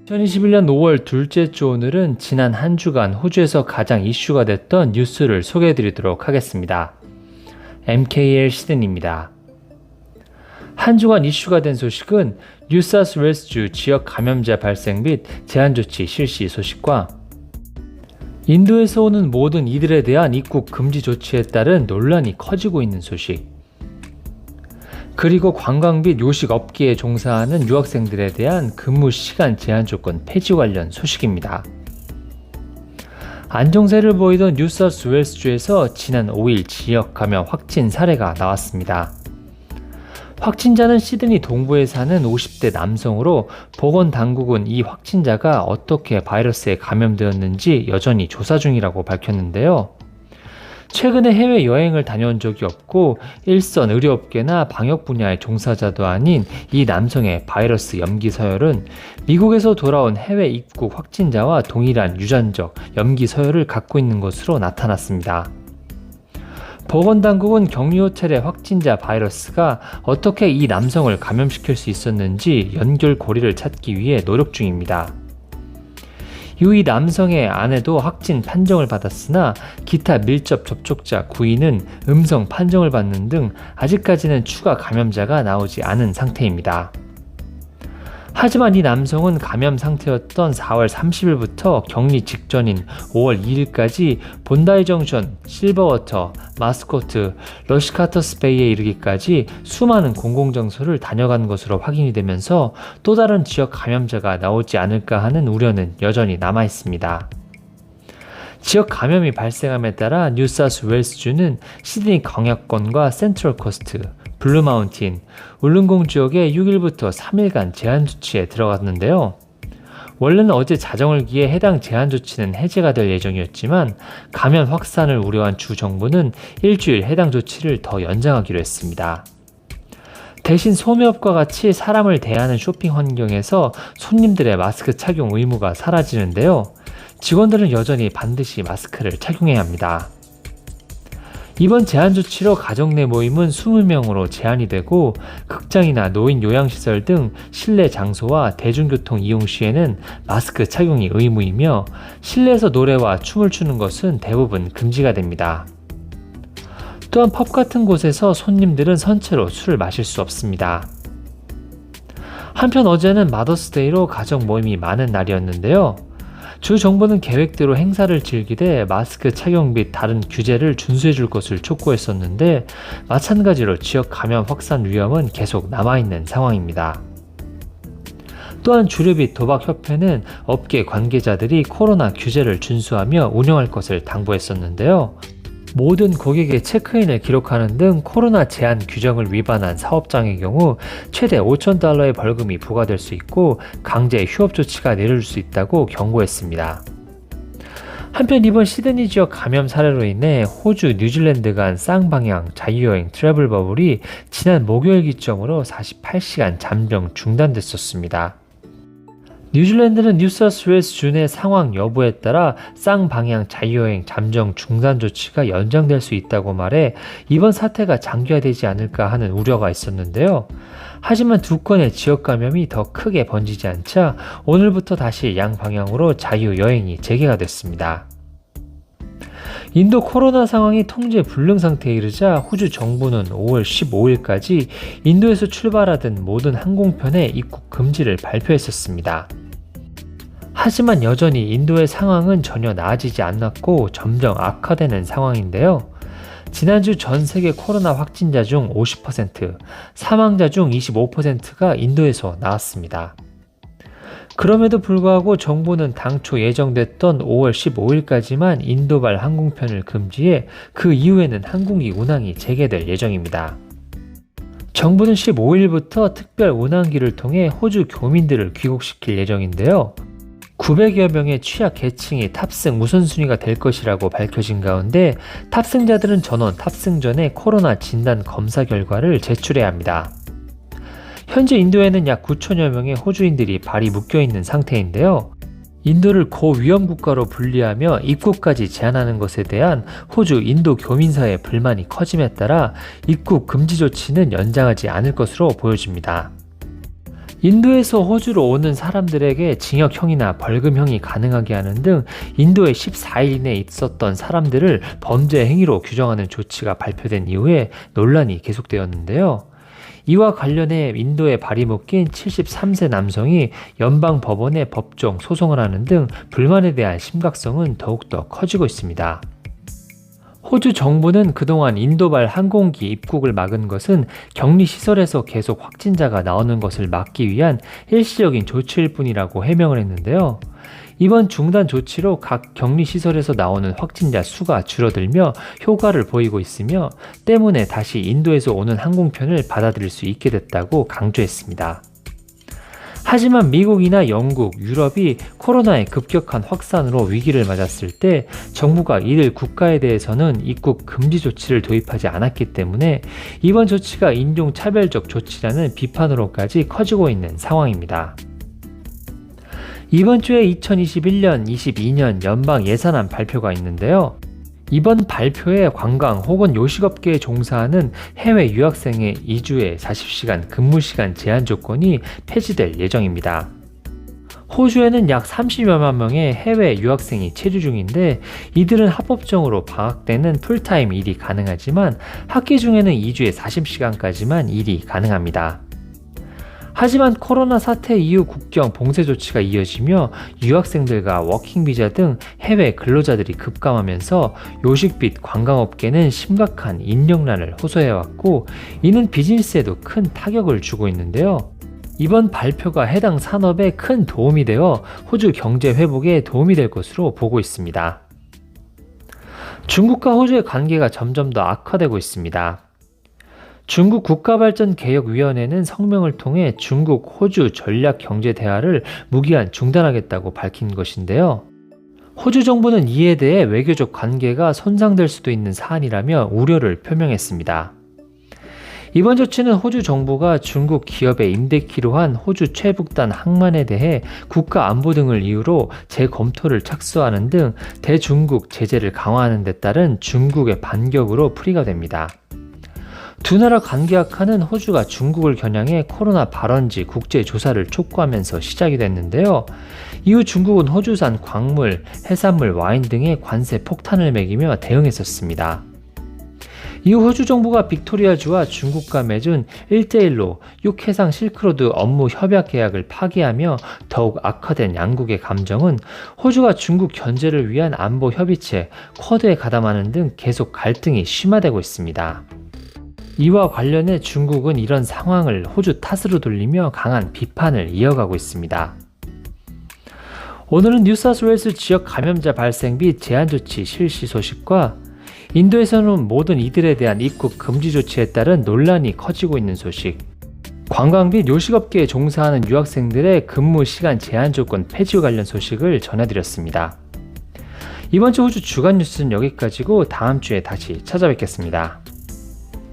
2021년 5월 둘째 주 오늘은 지난 한 주간 호주에서 가장 이슈가 됐던 뉴스를 소개해드리도록 하겠습니다. MKL 시드니입니다. 한 주간 이슈가 된 소식은 뉴사우스웨일스주 지역 감염자 발생 및 제한 조치 실시 소식과 인도에서 오는 모든 이들에 대한 입국 금지 조치에 따른 논란이 커지고 있는 소식, 그리고 관광 및 요식 업계에 종사하는 유학생들에 대한 근무 시간 제한 조건 폐지 관련 소식입니다. 안정세를 보이던 뉴사우스웨일스주에서 지난 5일 지역 감염 확진 사례가 나왔습니다. 확진자는 시드니 동부에 사는 50대 남성으로 보건당국은 이 확진자가 어떻게 바이러스에 감염되었는지 여전히 조사 중이라고 밝혔는데요. 최근에 해외여행을 다녀온 적이 없고 일선 의료업계나 방역 분야의 종사자도 아닌 이 남성의 바이러스 염기 서열은 미국에서 돌아온 해외 입국 확진자와 동일한 유전적 염기 서열을 갖고 있는 것으로 나타났습니다. 보건당국은 격리호텔의 확진자 바이러스가 어떻게 이 남성을 감염시킬 수 있었는지 연결고리를 찾기 위해 노력 중입니다. 이후 이 남성의 아내도 확진 판정을 받았으나 기타 밀접 접촉자 9인은 음성 판정을 받는 등 아직까지는 추가 감염자가 나오지 않은 상태입니다. 하지만 이 남성은 감염 상태였던 4월 30일부터 격리 직전인 5월 2일까지 본다이 정션, 실버워터, 마스코트, 러시카터스베이에 이르기까지 수많은 공공장소를 다녀간 것으로 확인이 되면서 또 다른 지역 감염자가 나오지 않을까 하는 우려는 여전히 남아 있습니다. 지역 감염이 발생함에 따라 뉴사우스웨일스주는 시드니 광역권과 센트럴 코스트, 블루마운틴, 울릉공 지역에 6일부터 3일간 제한 조치에 들어갔는데요. 원래는 어제 자정을 기해 해당 제한 조치는 해제가 될 예정이었지만 감염 확산을 우려한 주 정부는 일주일 해당 조치를 더 연장하기로 했습니다. 대신 소매업과 같이 사람을 대하는 쇼핑 환경에서 손님들의 마스크 착용 의무가 사라지는데요. 직원들은 여전히 반드시 마스크를 착용해야 합니다. 이번 제한 조치로 가정 내 모임은 20명으로 제한이 되고 극장이나 노인 요양시설 등 실내 장소와 대중교통 이용 시에는 마스크 착용이 의무이며 실내에서 노래와 춤을 추는 것은 대부분 금지가 됩니다. 또한 펍 같은 곳에서 손님들은 선체로 술을 마실 수 없습니다. 한편 어제는 마더스데이로 가정 모임이 많은 날이었는데요. 주 정부는 계획대로 행사를 즐기되 마스크 착용 및 다른 규제를 준수해 줄 것을 촉구했었는데 마찬가지로 지역 감염 확산 위험은 계속 남아있는 상황입니다. 또한 주류 및 도박협회는 업계 관계자들이 코로나 규제를 준수하며 운영할 것을 당부했었는데요. 모든 고객의 체크인을 기록하는 등 코로나 제한 규정을 위반한 사업장의 경우 최대 $5,000의 벌금이 부과될 수 있고 강제 휴업 조치가 내려질 수 있다고 경고했습니다. 한편 이번 시드니 지역 감염 사례로 인해 호주, 뉴질랜드 간 쌍방향 자유여행 트래블 버블이 지난 목요일 기점으로 48시간 잠정 중단됐었습니다. 뉴질랜드는 뉴사우스웨일스 내 상황 여부에 따라 쌍방향 자유여행 잠정 중단 조치가 연장될 수 있다고 말해 이번 사태가 장기화되지 않을까 하는 우려가 있었는데요. 하지만 두 건의 지역 감염이 더 크게 번지지 않자 오늘부터 다시 양방향으로 자유여행이 재개가 됐습니다. 인도 코로나 상황이 통제 불능 상태에 이르자 호주 정부는 5월 15일까지 인도에서 출발하던 모든 항공편의 입국 금지를 발표했었습니다. 하지만 여전히 인도의 상황은 전혀 나아지지 않았고 점점 악화되는 상황인데요. 지난주 전 세계 코로나 확진자 중 50%, 사망자 중 25%가 인도에서 나왔습니다. 그럼에도 불구하고 정부는 당초 예정됐던 5월 15일까지만 인도발 항공편을 금지해 그 이후에는 항공기 운항이 재개될 예정입니다. 정부는 15일부터 특별 운항기를 통해 호주 교민들을 귀국시킬 예정인데요. 900여 명의 취약 계층이 탑승 우선순위가 될 것이라고 밝혀진 가운데 탑승자들은 전원 탑승 전에 코로나 진단 검사 결과를 제출해야 합니다. 현재 인도에는 약 9천여 명의 호주인들이 발이 묶여있는 상태인데요. 인도를 고위험 국가로 분리하며 입국까지 제한하는 것에 대한 호주 인도 교민사의 불만이 커짐에 따라 입국 금지 조치는 연장하지 않을 것으로 보여집니다. 인도에서 호주로 오는 사람들에게 징역형이나 벌금형이 가능하게 하는 등 인도에 14일 이내에 있었던 사람들을 범죄 행위로 규정하는 조치가 발표된 이후에 논란이 계속되었는데요. 이와 관련해 인도에 발이 묶인 73세 남성이 연방 법원에 법정 소송을 하는 등 불만에 대한 심각성은 더욱더 커지고 있습니다. 호주 정부는 그동안 인도발 항공기 입국을 막은 것은 격리시설에서 계속 확진자가 나오는 것을 막기 위한 일시적인 조치일 뿐이라고 해명을 했는데요. 이번 중단 조치로 각 격리시설에서 나오는 확진자 수가 줄어들며 효과를 보이고 있으며 때문에 다시 인도에서 오는 항공편을 받아들일 수 있게 됐다고 강조했습니다. 하지만 미국이나 영국, 유럽이 코로나의 급격한 확산으로 위기를 맞았을 때 정부가 이들 국가에 대해서는 입국 금지 조치를 도입하지 않았기 때문에 이번 조치가 인종차별적 조치라는 비판으로까지 커지고 있는 상황입니다. 이번 주에 2021년, 22년 연방 예산안 발표가 있는데요. 이번 발표에 관광 혹은 요식업계에 종사하는 해외 유학생의 2주의 40시간 근무시간 제한 조건이 폐지될 예정입니다. 호주에는 약 30여만 명의 해외 유학생이 체류 중인데 이들은 합법적으로 방학 때는 풀타임 일이 가능하지만 학기 중에는 2주에 40시간까지만 일이 가능합니다. 하지만 코로나 사태 이후 국경 봉쇄 조치가 이어지며 유학생들과 워킹비자 등 해외 근로자들이 급감하면서 요식 및 관광업계는 심각한 인력난을 호소해왔고 이는 비즈니스에도 큰 타격을 주고 있는데요. 이번 발표가 해당 산업에 큰 도움이 되어 호주 경제 회복에 도움이 될 것으로 보고 있습니다. 중국과 호주의 관계가 점점 더 악화되고 있습니다. 중국 국가발전개혁위원회는 성명을 통해 중국, 호주 전략경제 대화를 무기한 중단하겠다고 밝힌 것인데요. 호주 정부는 이에 대해 외교적 관계가 손상될 수도 있는 사안이라며 우려를 표명했습니다. 이번 조치는 호주 정부가 중국 기업에 임대키로 한 호주 최북단 항만에 대해 국가 안보 등을 이유로 재검토를 착수하는 등 대중국 제재를 강화하는 데 따른 중국의 반격으로 풀이가 됩니다. 두 나라 관계 악화는 호주가 중국을 겨냥해 코로나 발원지 국제조사를 촉구하면서 시작이 됐는데요. 이후 중국은 호주산 광물, 해산물, 와인 등의 관세 폭탄을 매기며 대응했었습니다. 이후 호주 정부가 빅토리아주와 중국과 맺은 1:1로 육해상 실크로드 업무 협약 계약을 파기하며 더욱 악화된 양국의 감정은 호주가 중국 견제를 위한 안보 협의체 쿼드에 가담하는 등 계속 갈등이 심화되고 있습니다. 이와 관련해 중국은 이런 상황을 호주 탓으로 돌리며 강한 비판을 이어가고 있습니다. 오늘은 뉴사우스웨일스 지역 감염자 발생 및 제한 조치 실시 소식과 인도에서는 모든 이들에 대한 입국 금지 조치에 따른 논란이 커지고 있는 소식, 관광 및 요식업계에 종사하는 유학생들의 근무 시간 제한 조건 폐지와 관련 소식을 전해드렸습니다. 이번 주 호주 주간 뉴스는 여기까지고 다음 주에 다시 찾아뵙겠습니다.